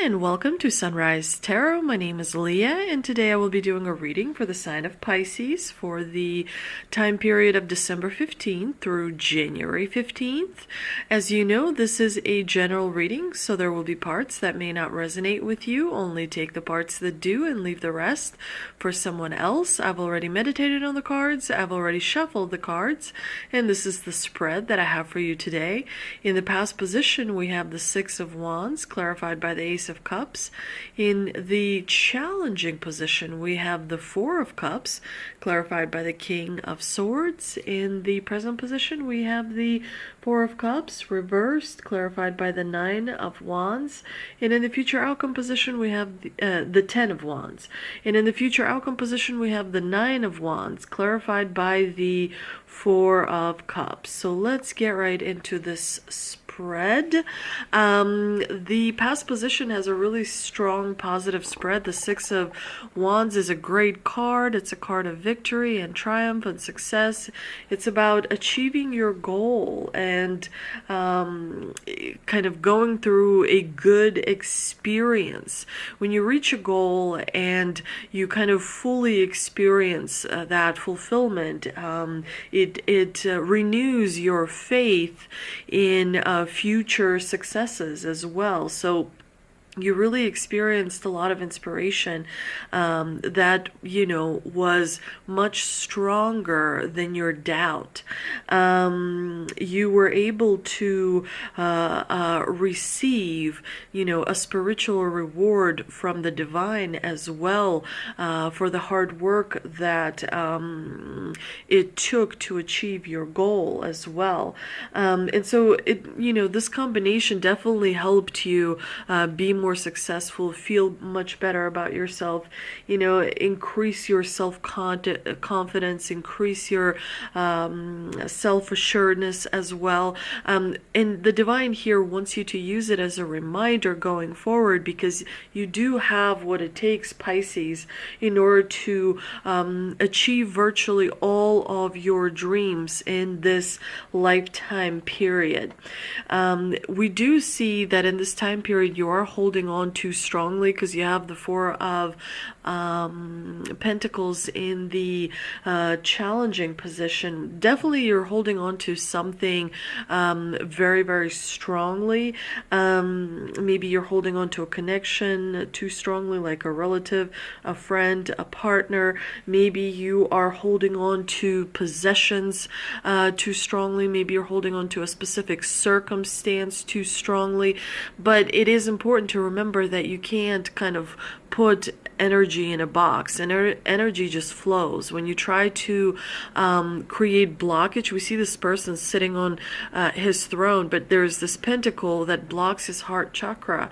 and welcome to Sunrise Tarot. My name is Leah, and today I will be doing a reading for the sign of Pisces for the time period of December 15th through January 15th. As you know, this is a general reading, so there will be parts that may not resonate with you. Only take the parts that do and leave the rest for someone else. I've already meditated on the cards, I've already shuffled the cards, and this is the spread that I have for you today. In the past position, we have the Six of Wands, clarified by the Ace of Cups. In the challenging position, we have the Four of Cups, clarified by the King of Swords. In the present position, we have the Four of Cups, reversed, clarified by the Nine of Wands. And in the future outcome position, we have the Ten of Wands. And in the future outcome position, we have the Nine of Wands, clarified by the Four of Cups. So let's get right into this spread. The past position has a really strong positive spread. The Six of Wands is a great card. It's a card of victory and triumph and success. It's about achieving your goal and kind of going through a good experience. When you reach a goal and you kind of fully experience that fulfillment, it renews your faith in future successes as well. So you really experienced a lot of inspiration that, was much stronger than your doubt. You were able to receive, a spiritual reward from the divine as well for the hard work that it took to achieve your goal as well. And so, this combination definitely helped you be more successful, feel much better about yourself, increase your self-confidence, increase your self-assuredness as well. And the divine here wants you to use it as a reminder going forward, because you do have what it takes, Pisces, in order to achieve virtually all of your dreams in this lifetime period. We do see that in this time period you are holding on too strongly, because you have the Four of Pentacles in the challenging position. Definitely you're holding on to something very, very strongly. Maybe you're holding on to a connection too strongly, like a relative, a friend, a partner. Maybe you are holding on to possessions too strongly. Maybe you're holding on to a specific circumstance too strongly. But it is important to remember that you can't kind of put energy in a box, and energy just flows. When you try to create blockage, we see this person sitting on his throne, but there's this pentacle that blocks his heart chakra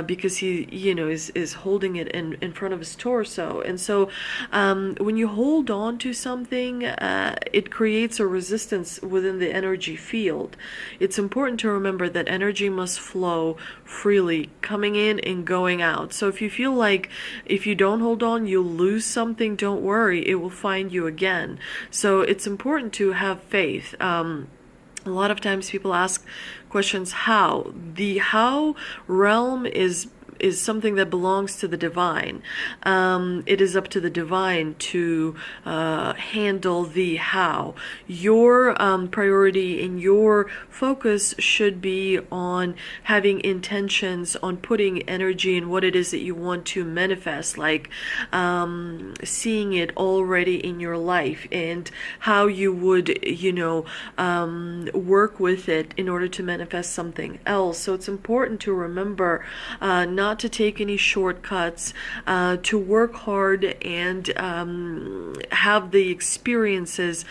because he is holding it in front of his torso. And so when you hold on to something, it creates a resistance within the energy field. It's important to remember that energy must flow freely, coming in and going out. So if you feel like if you don't hold on, you'll lose something, don't worry, it will find you again. So it's important to have faith. A lot of times people ask questions, how? The how realm is something that belongs to the divine. It is up to the divine to handle the how. Your priority and your focus should be on having intentions, on putting energy in what it is that you want to manifest, like seeing it already in your life and how you would, work with it in order to manifest something else. So it's important to remember not to take any shortcuts, to work hard and have the experiences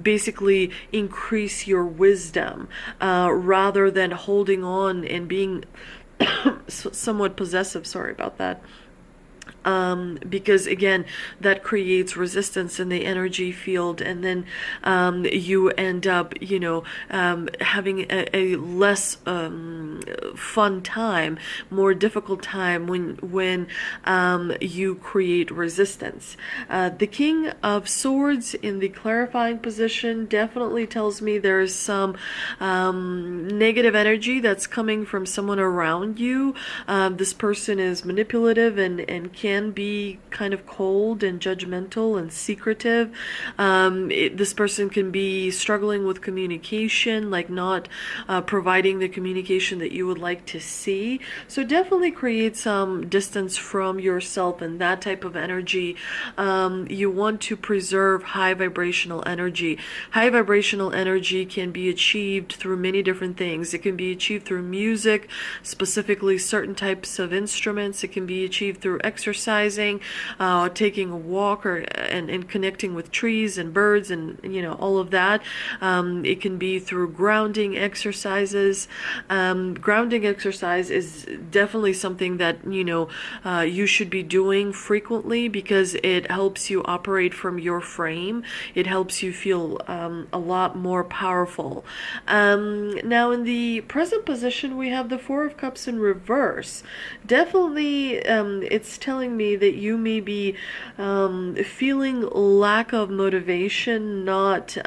basically increase your wisdom rather than holding on and being somewhat possessive. Sorry about that. because again, that creates resistance in the energy field, and then you end up, having a less fun time, more difficult time when you create resistance. The King of Swords in the clarifying position definitely tells me there's some negative energy that's coming from someone around you. This person is manipulative and can be kind of cold and judgmental and secretive. This person can be struggling with communication, like not providing the communication that you would like to see. So definitely create some distance from yourself and that type of energy. You want to preserve high vibrational energy. High vibrational energy can be achieved through many different things. It can be achieved through music, specifically certain types of instruments. It can be achieved through exercising, taking a walk, and connecting with trees and birds, and all of that. It can be through grounding exercises. Grounding exercise is definitely something that you should be doing frequently, because it helps you operate from your frame. It helps you feel a lot more powerful. Now in the present position, we have the Four of Cups in reverse. Definitely, it's telling me that you may be feeling lack of motivation, not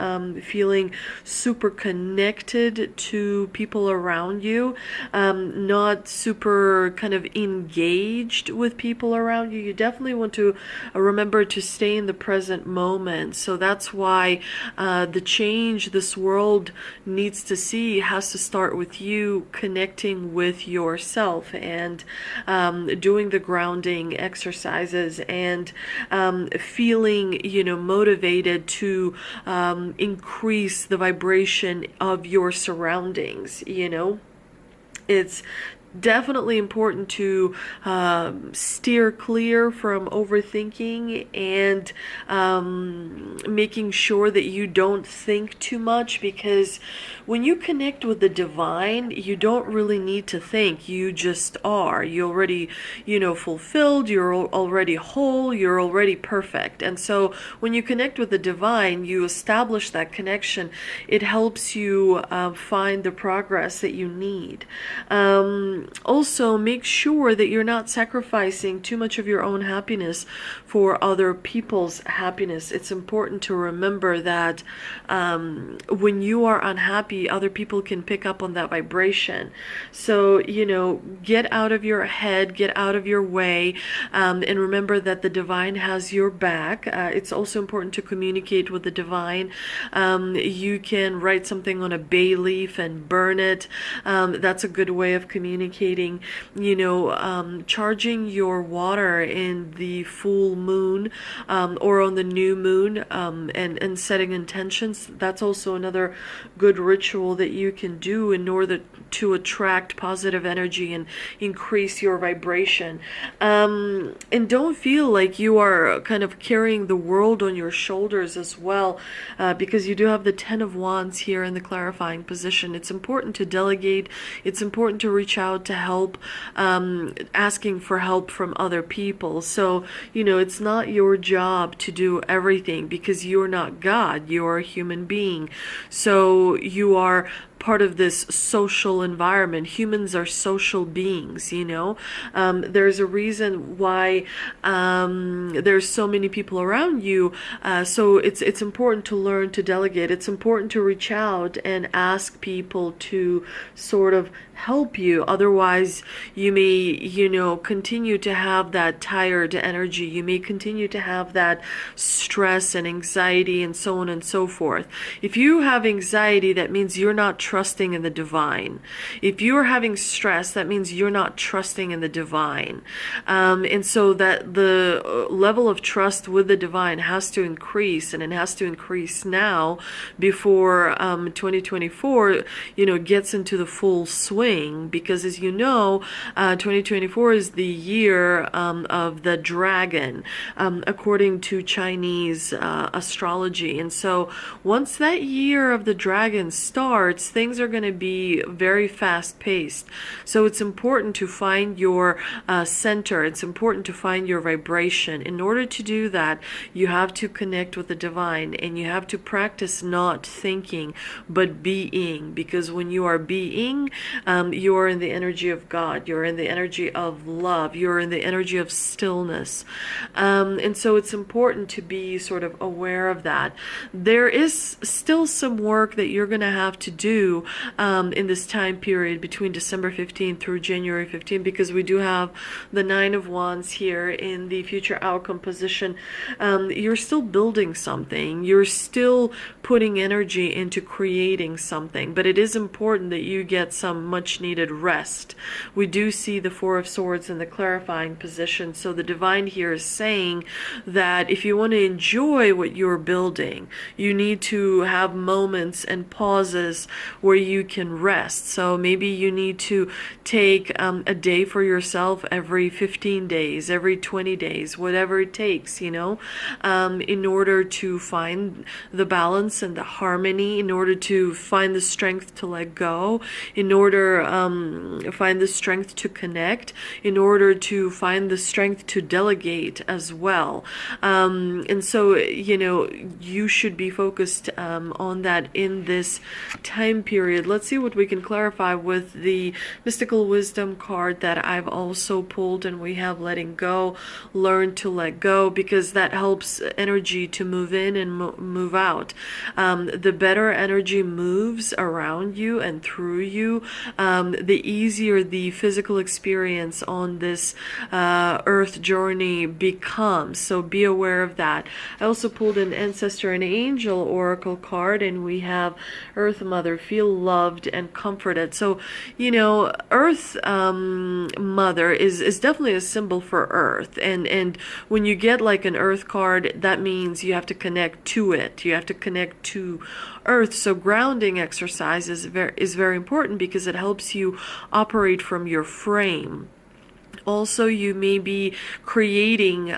feeling super connected to people around you, not super kind of engaged with people around you. You definitely want to remember to stay in the present moment. So that's why the change this world needs to see has to start with you connecting with yourself and doing the grounding exercises and feeling motivated to increase the vibration of your surroundings. It's definitely important to steer clear from overthinking and making sure that you don't think too much, because when you connect with the divine, you don't really need to think. You just are. You're already, fulfilled. You're already whole. You're already perfect. And so when you connect with the divine, you establish that connection. It helps you find the progress that you need. Also, make sure that you're not sacrificing too much of your own happiness for other people's happiness. It's important to remember that when you are unhappy, other people can pick up on that vibration. So, get out of your head, get out of your way, and remember that the divine has your back. It's also important to communicate with the divine. You can write something on a bay leaf and burn it. That's a good way of communicating. Charging your water in the full moon or on the new moon, and setting intentions. That's also another good ritual that you can do in order to attract positive energy and increase your vibration. And don't feel like you are kind of carrying the world on your shoulders as well, because you do have the Ten of Wands here in the clarifying position. It's important to delegate. It's important to reach out to help, asking for help from other people. So, it's not your job to do everything, because you're not God. You're a human being. So you are part of this social environment. Humans are social beings, there's a reason why there's so many people around you. So it's important to learn to delegate. It's important to reach out and ask people to sort of help you. Otherwise, you may, continue to have that tired energy. You may continue to have that stress and anxiety and so on and so forth. If you have anxiety, that means you're not trusting in the divine. If you're having stress, that means you're not trusting in the divine. And so that the level of trust with the divine has to increase, and it has to increase now before 2024, gets into the full swing. Because as 2024 is the year of the dragon, according to Chinese astrology. And so once that year of the dragon starts, things things are going to be very fast paced. So it's important to find your center. It's important to find your vibration. In order to do that, you have to connect with the divine, and you have to practice not thinking but being, because when you are being, you are in the energy of God, you're in the energy of love, you're in the energy of stillness. And so it's important to be sort of aware of that. There is still some work that you're going to have to do in this time period between December 15th through January 15th, because we do have the Nine of Wands here in the future outcome position. You're still building something. You're still putting energy into creating something, but it is important that you get some much needed rest. We do see the Four of Swords in the clarifying position, so the divine here is saying that if you want to enjoy what you're building, you need to have moments and pauses where you can rest. So maybe you need to take a day for yourself every 15 days, every 20 days, whatever it takes, in order to find the balance and the harmony, in order to find the strength to let go, in order find the strength to connect, in order to find the strength to delegate as well. And so, you should be focused on that in this time period. Let's see what we can clarify with the Mystical Wisdom card that I've also pulled, and we have letting go, learn to let go, because that helps energy to move in and move out. The better energy moves around you and through you, the easier the physical experience on this earth journey becomes. So be aware of that. I also pulled an Ancestor and Angel Oracle card, and we have Earth Mother, feel loved and comforted. So, Earth Mother is definitely a symbol for Earth. And when you get like an Earth card, that means you have to connect to it. You have to connect to Earth. So grounding exercise is very important, because it helps you operate from your frame. Also, you may be creating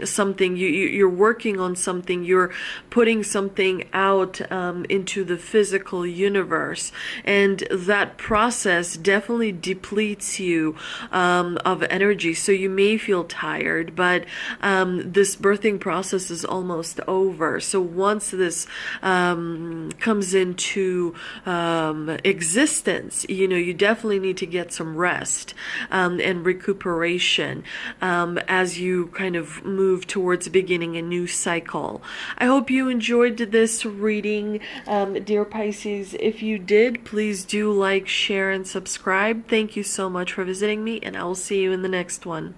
something, you're working on something, you're putting something out into the physical universe, and that process definitely depletes you of energy. So you may feel tired, but this birthing process is almost over. So once this comes into existence, you definitely need to get some rest and recuperation as you kind of move towards beginning a new cycle. I hope you enjoyed this reading, dear Pisces. If you did, please do like, share, and subscribe. Thank you so much for visiting me, and I will see you in the next one.